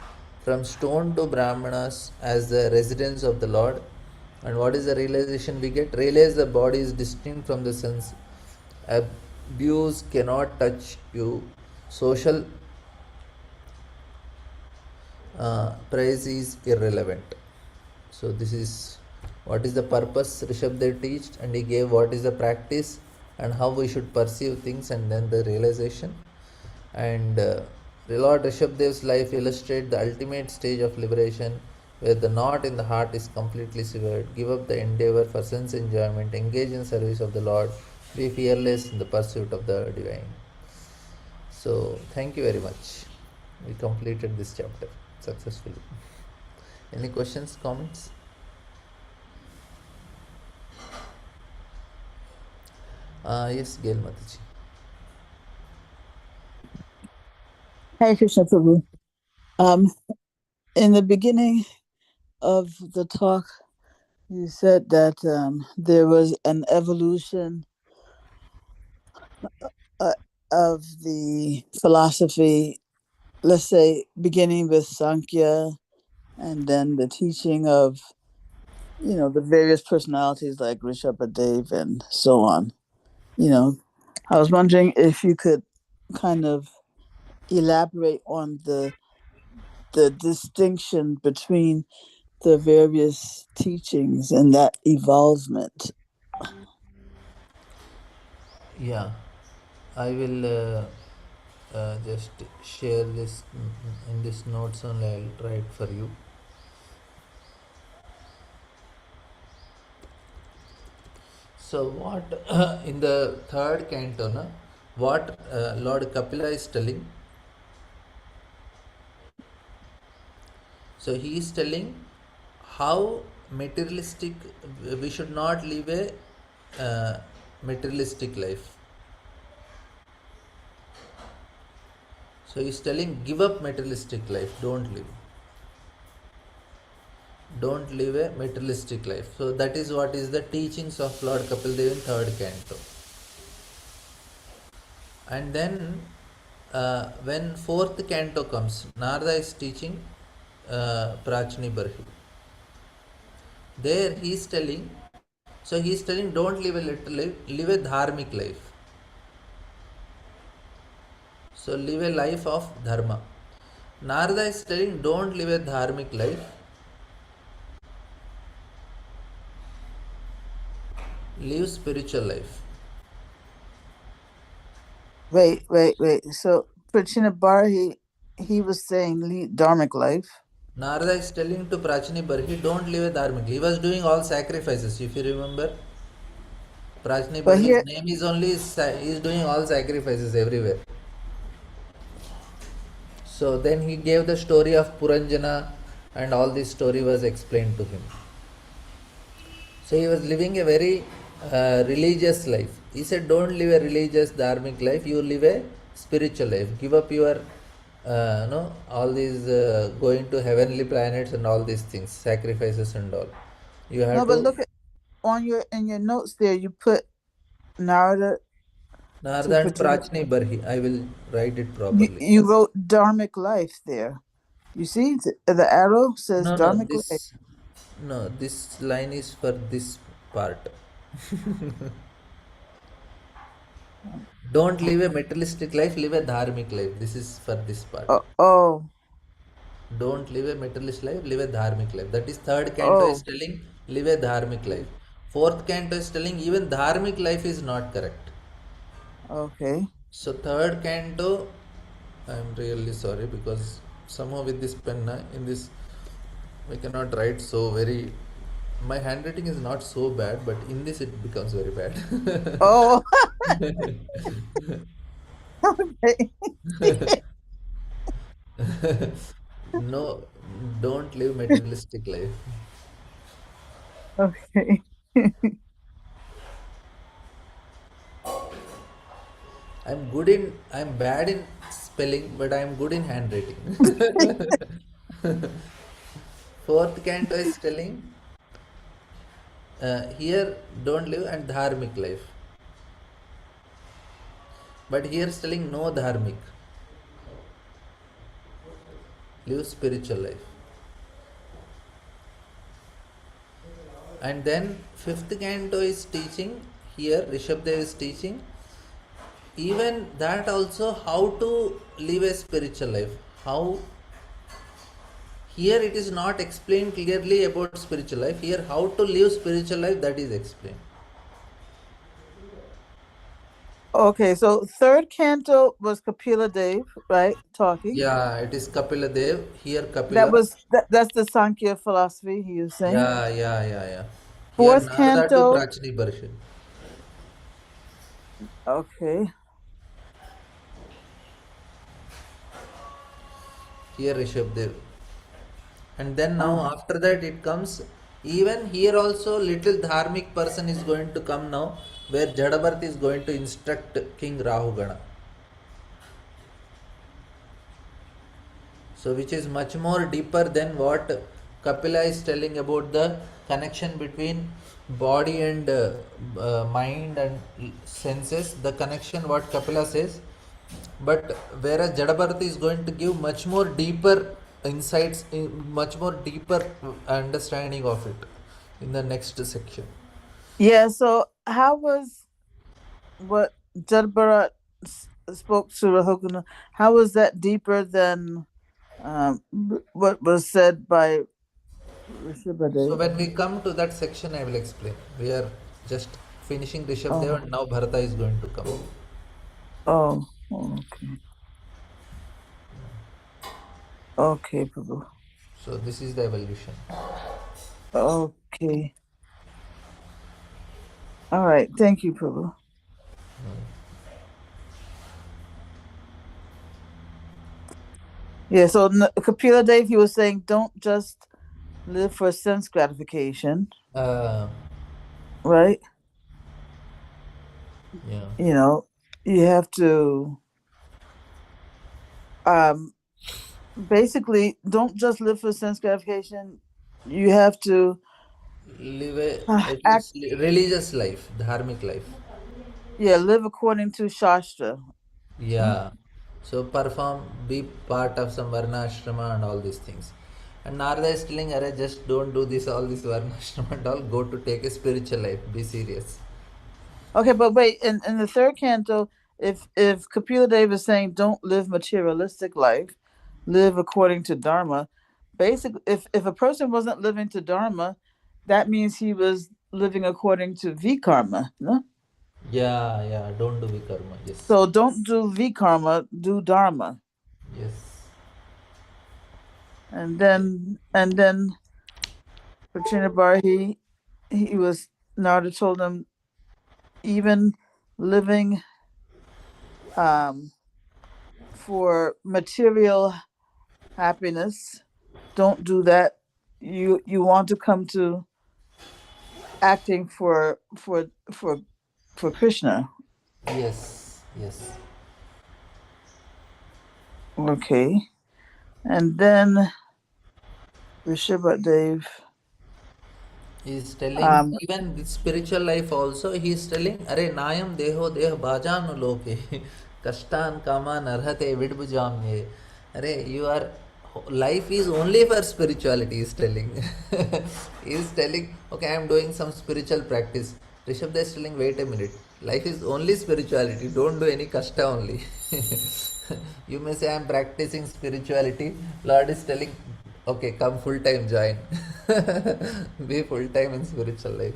from stone to Brahmanas as the residents of the Lord. And what is the realization we get? Realize the body is distinct from the sense. Abuse cannot touch you. Social praise is irrelevant. So this is what is the purpose Rishabdev teached, and he gave what is the practice and how we should perceive things, and then the realization. And Lord Rishabdev's life illustrates the ultimate stage of liberation, where the knot in the heart is completely severed. Give up the endeavor for sense enjoyment, engage in service of the Lord, be fearless in the pursuit of the divine. So thank you very much. We completed this chapter successfully. Any questions, comments? Yes, Gail Mataji. Hare Krishna Prabhu. In the beginning of the talk, you said that there was an evolution of the philosophy, let's say, beginning with Sankhya and then the teaching of, the various personalities like Rishabhadev and so on. I was wondering if you could kind of elaborate on the distinction between the various teachings and that evolvement. Yeah, I will just share this in this notes only. I'll write for you. So what in the third canto, what Lord Kapila is telling? So he is telling how materialistic we should not live a materialistic life. So he is telling give up materialistic life, don't live. Don't live a materialistic life. So that is what is the teachings of Lord Kapil Dev in third canto. And then when fourth canto comes, Narada is teaching Prachni Barhi. There he is telling, so he is telling don't live a little life, live a dharmic life. So live a life of dharma. Narada is telling don't live a dharmic life, live spiritual life. Wait. So Prachina Barhi he was saying lead dharmic life, Narada is telling to Prachini Barhi, don't live a dharmic. He was doing all sacrifices. If you remember, Prachini but Barhi's here name is only, he is doing all sacrifices everywhere. So then he gave the story of Puranjana and all this story was explained to him. So he was living a very religious life. He said, don't live a religious, dharmic life, you live a spiritual life. Give up your, no, all these going to heavenly planets and all these things, sacrifices and all. You no, have but to, look at on your in your notes there. You put Narada to Narada and produce. Prachni Barhi. I will write it You, properly. you wrote dharmic life there. You see, the arrow says No, no, dharmic life. this line is for this part. Don't live a materialistic life, live a dharmic life. This is for this part. Oh, oh, Don't live a materialist life, live a dharmic life. That is third canto is oh, telling live a dharmic life. Fourth canto is telling even dharmic life is not correct. okay. So third canto, I am really sorry because somehow with this pen in this I cannot write so very. My handwriting is not so bad, but in this it becomes very bad. Oh, okay. No, don't live materialistic life. Okay. I'm bad in spelling, but I'm good in handwriting. Fourth canto is telling here don't live and dharmic life. But here is telling no dharmic, live spiritual life. And then fifth canto is teaching, here Rishabdev is teaching, even that also how to live a spiritual life. How here it is not explained clearly about spiritual life. Here how to live spiritual life that is explained. Okay, so third canto was Kapila Dev, right? Talking. Yeah, it is Kapila Dev. Here That Kapila. was that's the Sankhya philosophy he was saying. Yeah. Here Fourth Narada to canto. Prachini Barshin. Okay. Here Rishabdev. And then now Uh, after that it comes, even here also little dharmic person is going to come now, where Jadabarth is going to instruct King Rahugana. So which is much more deeper than what Kapila is telling about the connection between body and mind and senses, the connection what Kapila says. But whereas Jadabarth is going to give much more deeper insights, much more deeper understanding of it in the next section. yeah. So how was what Jadbarat spoke to Rahugana? How was that deeper than what was said by So Rishabhadev? when we come to that section, I will explain. We are just finishing Oh, Rishabdev and now Bharata is going to come. oh, okay, okay, Prabhu. So this is the evolution. Okay, all right. Thank you, Prabhu. Yeah. So Kapila Dev, he was saying, don't just live for sense gratification, Uh, right? yeah. You know, you have to um basically don't just live for sense gratification. You have to Live a at act. least religious life, dharmic life. Yeah, live according to Shastra. Huh? Yeah. So perform, be part of some Varna Ashrama and all these things. And Narada is telling, Arey, just don't do this, all this Varna Ashrama and all. Go to take a spiritual life. Be serious. Okay, but wait, in the third canto, if Kapila Dev is saying don't live materialistic life, live according to Dharma, basically if a person wasn't living to Dharma, that means he was living according to Vikarma. No? Yeah. Don't do vikarma. Yes. So don't do Vikarma, do Dharma. Yes. and then Katrina Bar, he was Narada told him, even living um, for material happiness, don't do that. You want to come to acting for Krishna. Yes, yes. Okay, and then Rishabhadev. He's telling Um, even the spiritual life also. He's telling, "Are nayam deho deh bhajanu loke kashtan kaman arhate vidbujamye." Are you are life is only for spirituality. He's telling. He's telling, okay, I am doing some spiritual practice. Rishabh is telling, wait a minute. Life is only spirituality. Don't do any kashta only. You may say I am practicing spirituality. Lord is telling, okay, come full time join. Be full time in spiritual life.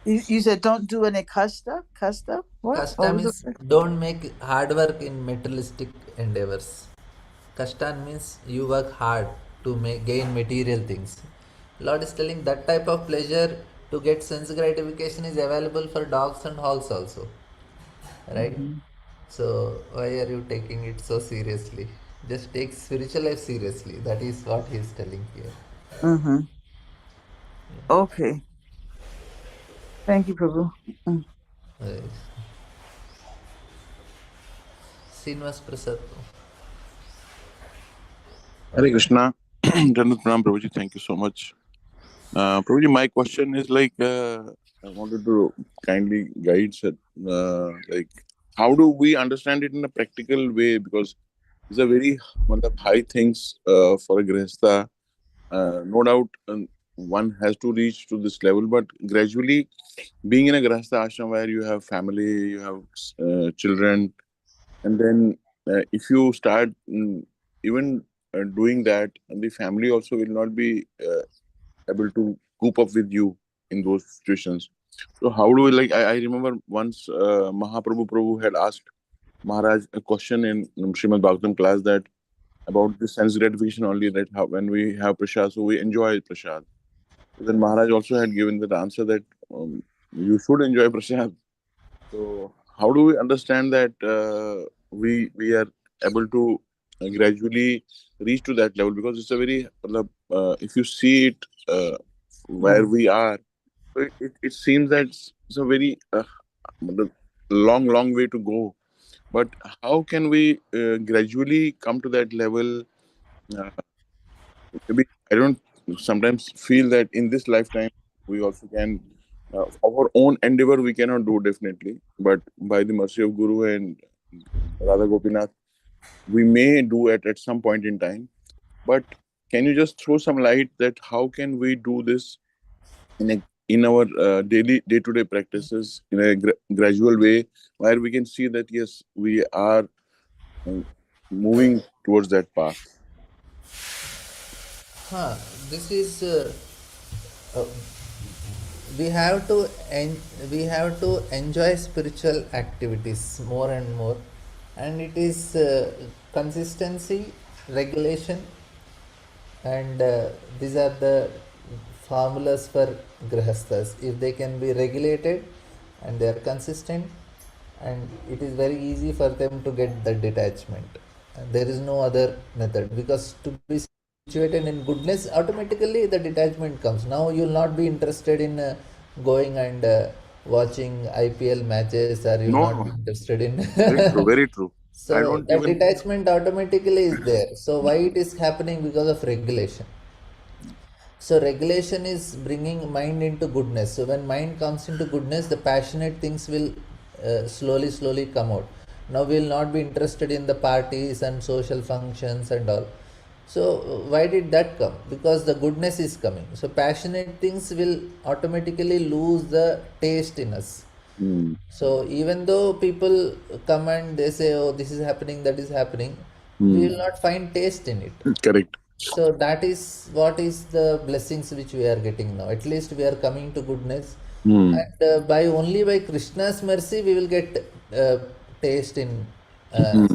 you said don't do any kasta. Kasta. What Kashta was means it? don't make hard work in materialistic endeavors. Kashta means you work hard to make, gain material things. Lord is telling that type of pleasure to get sense gratification is available for dogs and hogs also. Right? Mm-hmm. So why are you taking it so seriously? Just take spiritual life seriously. That is what he is telling here. Mm-hmm. Okay. Thank you, Prabhu. Mm. Right. Srinivas Prasad. Hare Krishna. Janat Pranam, Prabhuji. Thank you so much. Prabhuji, my question is like, I wanted to kindly guide, sir. Like, how do we understand it in a practical way? Because these are very high things for a grihastha. No doubt, one has to reach to this level, but gradually, being in a grihastha ashram where you have family, you have children, and then if you start even doing that, the family also will not be able to cope up with you in those situations. So how do we, like, I remember once Mahaprabhu Prabhu had asked Maharaj a question in Srimad Bhagavatam class, that about the sense gratification only, that how, when we have prasad, so we enjoy prasad. So then Maharaj also had given that answer that you should enjoy prasad. So how do we understand that we are able to gradually reach to that level? Because it's a very, if you see it where Mm. we are, so it seems that it's a very long way to go. But how can we gradually come to that level? Uh, Maybe I don't sometimes feel that in this lifetime we also can, our own endeavor we cannot do definitely, but by the mercy of Guru and Radha Gopinath, we may do it at some point in time. But can you just throw some light that how can we do this in a in our daily day-to-day practices in a gradual way, where we can see that yes, we are uh, moving towards that path. Huh, this is uh, we have to we have to enjoy spiritual activities more and more, and it is consistency, regulation, and these are the formulas for grihasthas. If they can be regulated and they are consistent, and it is very easy for them to get the detachment. And there is no other method, because to be situated in goodness, automatically the detachment comes. Now you will not be interested in going and watching IPL matches, or you will No, not be no, interested in very true, very true. I so don't that even. detachment automatically is there. So why it is happening? Because of regulation. So regulation is bringing mind into goodness. So when mind comes into goodness, the passionate things will slowly come out. Now we will not be interested in the parties and social functions and all. So why did that come? Because the goodness is coming. So passionate things will automatically lose the taste in us. Hmm. So even though people come and they say, "Oh, this is happening, that is happening," we Hmm. will not find taste in it. Correct. So that is what is the blessings which we are getting now. At least we are coming to goodness, Hmm. and by only by Krishna's mercy we will get taste in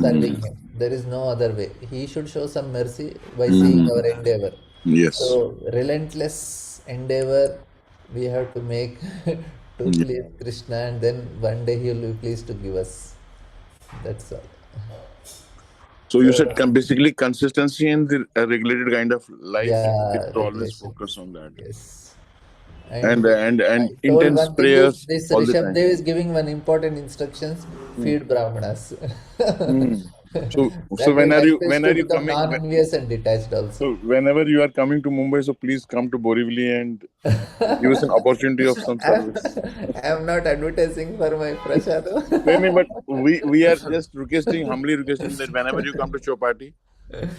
serving Hmm. Him. there is no other way. He should show some mercy by seeing Mhm. our endeavor. Yes. So, relentless endeavor we have to make to Yeah. please Krishna, and then one day he will be pleased to give us. That's all. So you said So, basically consistency and the regulated kind of life. We yeah, should always focus regulations. on that, Yes. and And and I and told intense one thing is prayers this all the Rishabh time. Dev is giving one important instructions: Hmm. feed Brahmanas. Hmm. So That will help us when to are you become coming? non-envious and detached also. So whenever you are coming to Mumbai, so please come to Borivali and give us an opportunity of some I'm, service. I'm not advertising for my No, no, prasad. but we are just requesting, humbly requesting that whenever you come to Chowpatty,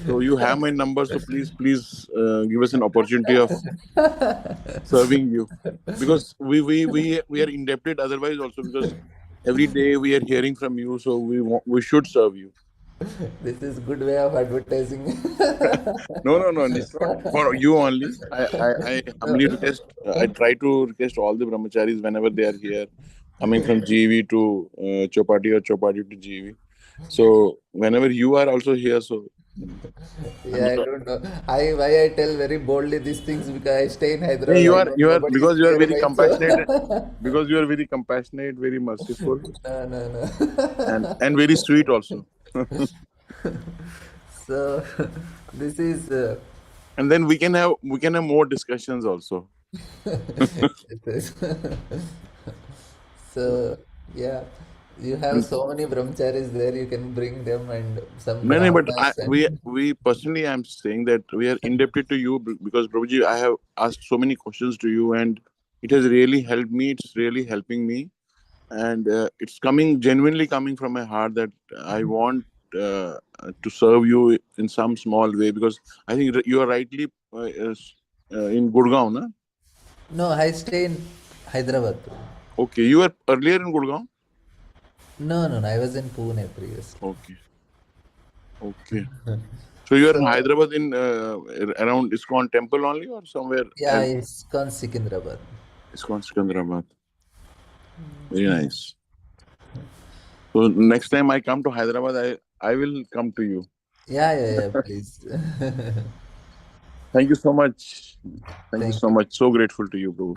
so you have my number, so please give us an opportunity of serving you, because we are indebted otherwise also, because every day we are hearing from you, so we should serve you. This is good way of advertising. No, no, no, it's not for you only. I humbly request. I try to request all the brahmacharis whenever they are here, coming from GV to Chopati or Chopati to GV. So whenever you are also here, so I'm Yeah, I sure. don't know. Why I tell very boldly these things because I stay in Hey, Hyderabad. I don't. you are Nobody is because you are very nearby, so compassionate, because you are very compassionate, very merciful, no, no, no. and very sweet also. So this is And then we can have more discussions also. it is. So yeah, you have so many brahmacharis there. You can bring them and some No, no, but brahmanas and we personally, I'm saying that we are indebted to you because Prabhuji, I have asked so many questions to you, and it has really helped me. It's really helping me, and it's coming genuinely coming from my heart that I want to serve you in some small way, because I think that you are rightly in Gurgaon, na? no. I stay in Hyderabad. Okay, you were earlier in Gurgaon. No, no, no. I was in Pune previously. Okay, okay. So you are in So Hyderabad in around ISKCON temple only, or somewhere yeah, else? it's gone Sikandrabad. ISKCON Sikandrabad. Very nice. So next time I come to Hyderabad, I will come to you. Yeah, yeah, yeah. Please. Thank you so much. Thank you Thank so you. much. So grateful to you, bro.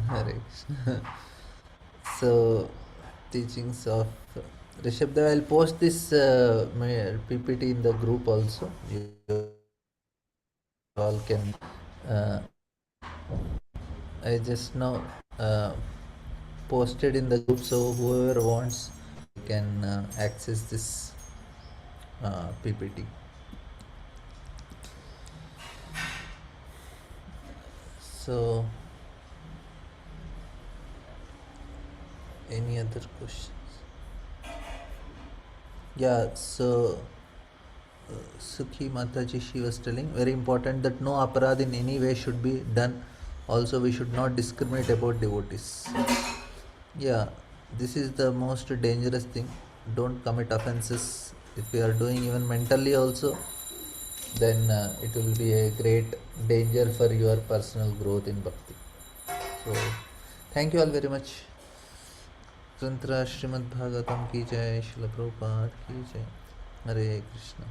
Hare Krishna. So, teachings of Rishabh Dev, I'll post this my PPT in the group also. You all can. Uh, I just now uh, posted in the group, so whoever wants can access this PPT. So, any other questions? Yeah, so Sukhi Mataji, she was telling, very important that no aparad in any way should be done. Also, we should not discriminate about devotees. Yeah, this is the most dangerous thing. Don't commit offenses. If you are doing even mentally also, then it will be a great danger for your personal growth in bhakti. So, thank you all very much. Tantra Srimad Bhagavatam ki jai, Srila Prabhupada ki jai. Hare Krishna.